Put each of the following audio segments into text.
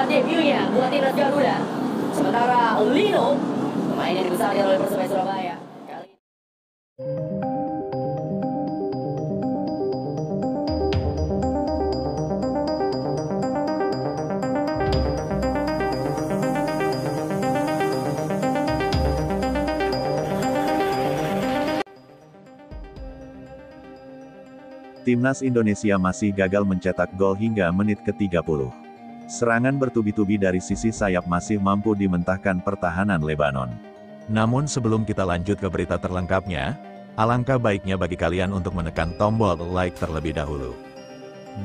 debutnya buat timnas Garuda. Sementara Lino, pemain yang dibesarkan oleh Persebaya Surabaya. Timnas Indonesia masih gagal mencetak gol hingga menit ke-30. Serangan bertubi-tubi dari sisi sayap masih mampu dimentahkan pertahanan Lebanon. Namun sebelum kita lanjut ke berita terlengkapnya, alangkah baiknya bagi kalian untuk menekan tombol like terlebih dahulu.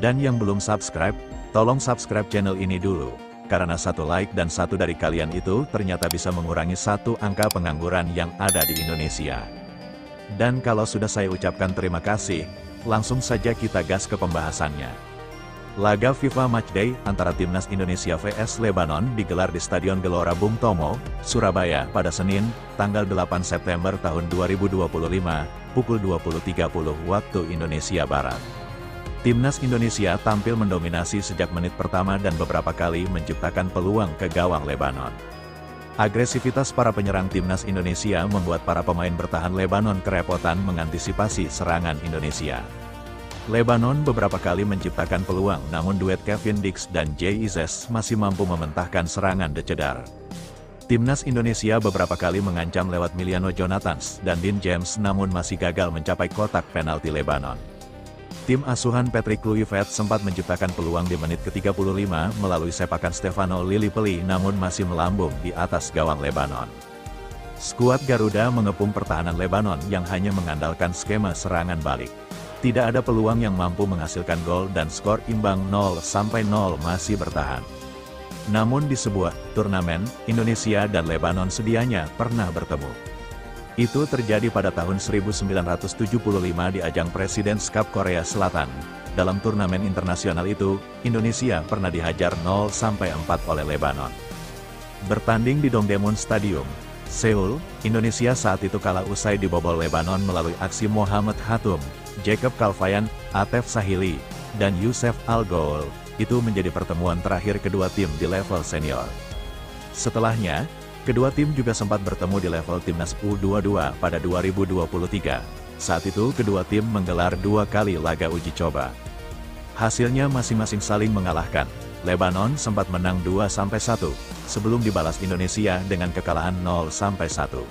Dan yang belum subscribe, tolong subscribe channel ini dulu, karena satu like dan satu dari kalian itu ternyata bisa mengurangi satu angka pengangguran yang ada di Indonesia. Dan kalau sudah saya ucapkan terima kasih, langsung saja kita gas ke pembahasannya. Laga FIFA Matchday antara Timnas Indonesia vs Lebanon digelar di Stadion Gelora Bung Tomo, Surabaya pada Senin, tanggal 8 September tahun 2025, pukul 20.30 waktu Indonesia Barat. Timnas Indonesia tampil mendominasi sejak menit pertama dan beberapa kali menciptakan peluang ke gawang Lebanon. Agresivitas para penyerang Timnas Indonesia membuat para pemain bertahan Lebanon kerepotan mengantisipasi serangan Indonesia. Lebanon beberapa kali menciptakan peluang, namun duet Kevin Dix dan Jay Izes masih mampu mementahkan serangan decedar. Timnas Indonesia beberapa kali mengancam lewat Miliano Jonathans dan Dean James namun masih gagal mencapai kotak penalti Lebanon. Tim asuhan Patrick Kluivert sempat menciptakan peluang di menit ke-35 melalui sepakan Stefano Lillipeli namun masih melambung di atas gawang Lebanon. Skuad Garuda mengepung pertahanan Lebanon yang hanya mengandalkan skema serangan balik. Tidak ada peluang yang mampu menghasilkan gol dan skor imbang 0-0 masih bertahan. Namun di sebuah turnamen, Indonesia dan Lebanon sedianya pernah bertemu. Itu terjadi pada tahun 1975 di ajang Presidents Cup Korea Selatan. Dalam turnamen internasional itu, Indonesia pernah dihajar 0-4 oleh Lebanon. Bertanding di Dongdaemun Stadium, Seoul, Indonesia saat itu kalah usai dibobol Lebanon melalui aksi Mohamed Hatum, Jacob Kalfayan, Atef Sahili, dan Youssef Al-Ghoul. Itu menjadi pertemuan terakhir kedua tim di level senior. Setelahnya, kedua tim juga sempat bertemu di level Timnas U22 pada 2023. Saat itu kedua tim menggelar 2 kali laga uji coba. Hasilnya masing-masing saling mengalahkan. Lebanon sempat menang 2-1, sebelum dibalas Indonesia dengan kekalahan 0-1.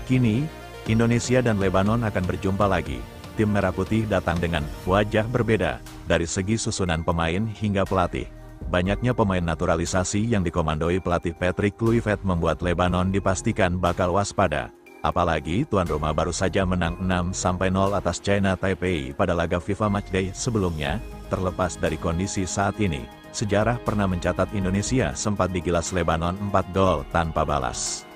Kini, Indonesia dan Lebanon akan berjumpa lagi. Tim Merah Putih datang dengan wajah berbeda, dari segi susunan pemain hingga pelatih. Banyaknya pemain naturalisasi yang dikomandoi pelatih Patrick Kluivert membuat Lebanon dipastikan bakal waspada. Apalagi tuan rumah baru saja menang 6-0 atas China Taipei pada laga FIFA Matchday sebelumnya. Terlepas dari kondisi saat ini, sejarah pernah mencatat Indonesia sempat digilas Lebanon 4 gol tanpa balas.